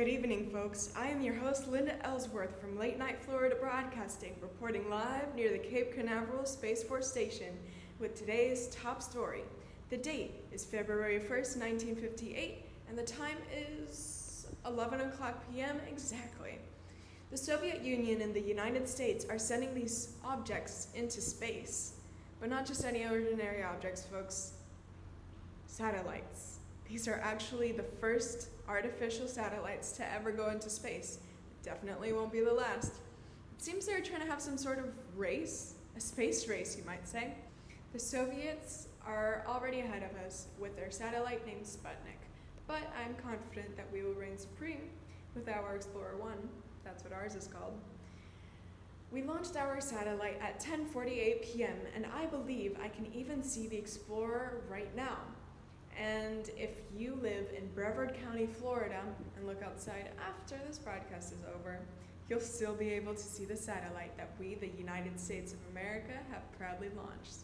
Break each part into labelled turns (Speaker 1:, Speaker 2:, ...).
Speaker 1: Good evening, folks. I am your host, Linda Ellsworth from Late Night Florida Broadcasting, reporting live near the Cape Canaveral Space Force Station with today's top story. The date is February 1st, 1958, and the time is 11 o'clock p.m. exactly. The Soviet Union and the United States are sending these objects into space, but not just any ordinary objects, folks. Satellites. These are actually the first artificial satellites to ever go into space. It definitely won't be the last. It seems they're trying to have some sort of race, a space race, you might say. The Soviets are already ahead of us with their satellite named Sputnik, but I'm confident that we will reign supreme with our Explorer 1. That's what ours is called. We launched our satellite at 10:48 p.m., and I believe I can even see the Explorer right now. And if you live in Brevard County, Florida, and look outside after this broadcast is over, you'll still be able to see the satellite that we, the United States of America, have proudly launched.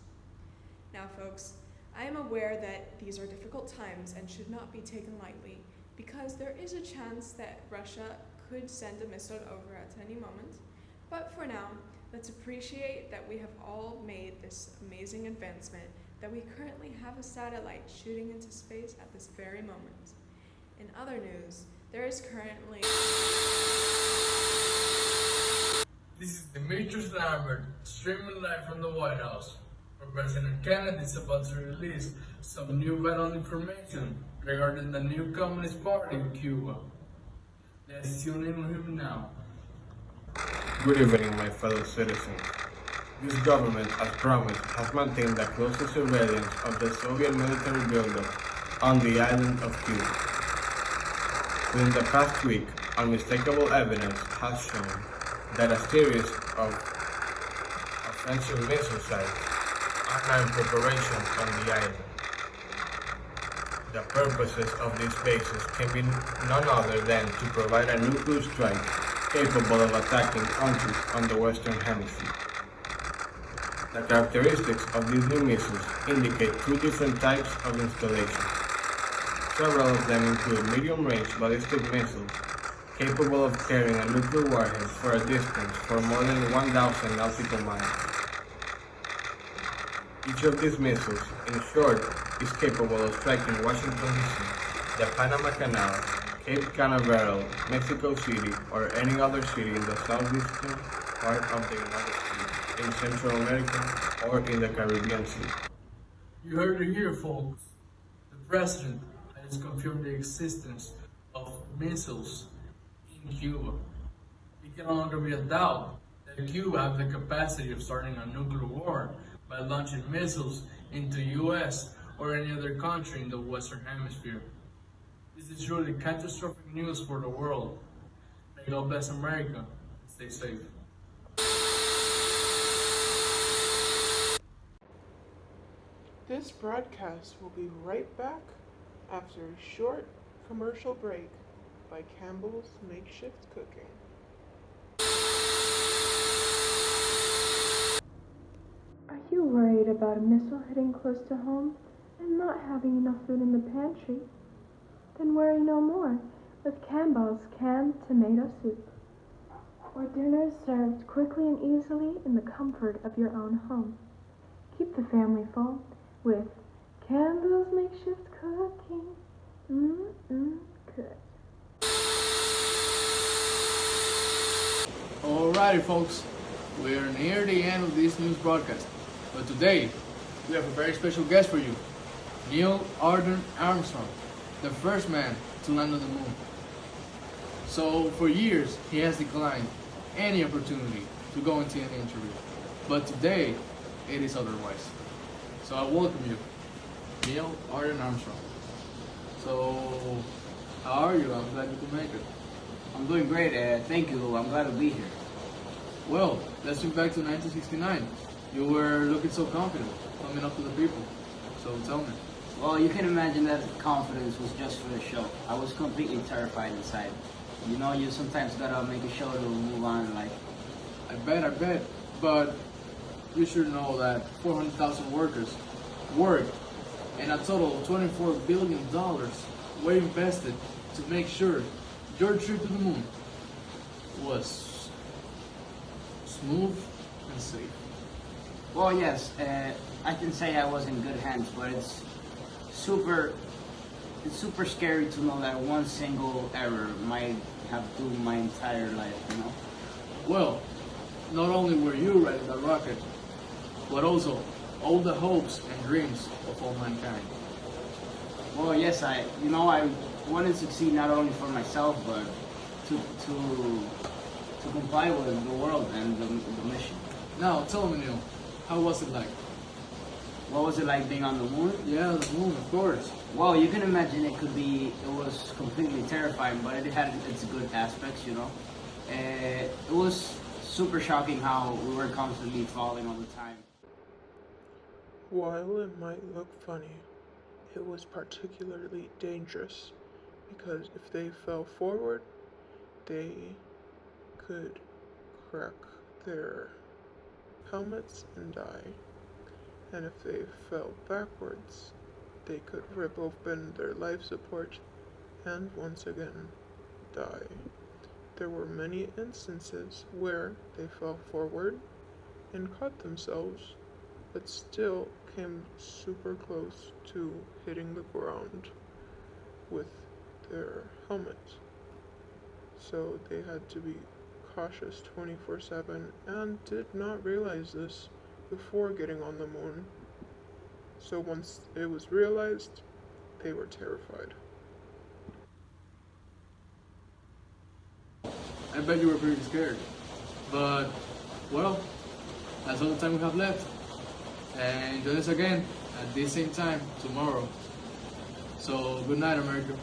Speaker 1: Now, folks, I am aware that these are difficult times and should not be taken lightly, because there is a chance that Russia could send a missile over at any moment. But for now, let's appreciate that we have all made this amazing advancement, that we currently have a satellite shooting into space at this very moment. In other news, there is currently...
Speaker 2: This is Demetrius Lambert, streaming live from the White House, where President Kennedy is about to release some new vital information regarding the new Communist Party in Cuba. Let's tune in with him now.
Speaker 3: Good evening, my fellow citizens. This government, as promised, has maintained the closest surveillance of the Soviet military buildup on the island of Cuba. Within the past week, unmistakable evidence has shown that a series of offensive missile sites are now in preparation on the island. The purposes of these bases can be none other than to provide a nuclear strike capable of attacking countries on the Western Hemisphere. The characteristics of these new missiles indicate two different types of installations. Several of them include medium-range ballistic missiles capable of carrying a nuclear warhead for a distance for more than 1,000 nautical miles. Each of these missiles, in short, is capable of striking Washington, D.C., the Panama Canal, Cape Canaveral, Mexico City, or any other city in the southeastern part of the United States, in Central America, or in the Caribbean Sea.
Speaker 2: You heard it here, folks. The President has confirmed the existence of missiles in Cuba. It can no longer be a doubt that Cuba has the capacity of starting a nuclear war by launching missiles into U.S. or any other country in the Western Hemisphere. This is truly catastrophic news for the world. May God bless America. Stay safe.
Speaker 4: This broadcast will be right back after a short commercial break by Campbell's Makeshift Cooking.
Speaker 5: Are you worried about a missile hitting close to home and not having enough food in the pantry? Then worry no more with Campbell's canned tomato soup. Or dinner served quickly and easily in the comfort of your own home. Keep the family full with Campbell's Makeshift Cooking. Good.
Speaker 6: Alrighty, folks, we are near the end of this news broadcast, but today we have a very special guest for you, Neil Armstrong, the first man to land on the moon. So for years he has declined any opportunity to go into an interview, but today it is otherwise. So I welcome you, Neil Armstrong. So how are you? I'm glad you could make it.
Speaker 7: I'm doing great, thank you. I'm glad to be here.
Speaker 6: Well, let's look back to 1969. You were looking so confident, coming up to the people. So tell me.
Speaker 7: Well, you can imagine that confidence was just for the show. I was completely terrified inside. You know, you sometimes gotta make a show to move on in life.
Speaker 6: I bet. But you should know that 400,000 workers worked, and a total of $24 billion were invested to make sure your trip to the moon was smooth and safe.
Speaker 7: Well, yes, I can say I was in good hands, but it's super scary to know that one single error might have doomed my entire life, you know?
Speaker 6: Well, not only were you riding that rocket, but also all the hopes and dreams of all mankind.
Speaker 7: Well, yes, I wanted to succeed not only for myself, but to comply with the world and the mission.
Speaker 6: Now, tell me, Neil, how was it like?
Speaker 7: What was it like being on the moon?
Speaker 6: Yeah, the moon, of course.
Speaker 7: Well, you can imagine it was completely terrifying, but it had its good aspects, you know. It was super shocking how we were constantly falling all the time.
Speaker 4: While it might look funny, it was particularly dangerous because if they fell forward, they could crack their helmets and die. And if they fell backwards, they could rip open their life support and once again die. There were many instances where they fell forward and caught themselves, but still came super close to hitting the ground with their helmet. So they had to be cautious 24/7 and did not realize this before getting on the moon. So once it was realized, they were terrified.
Speaker 6: I bet you were pretty scared. But, well, that's all the time we have left. And join us again at this same time tomorrow. So, good night, America.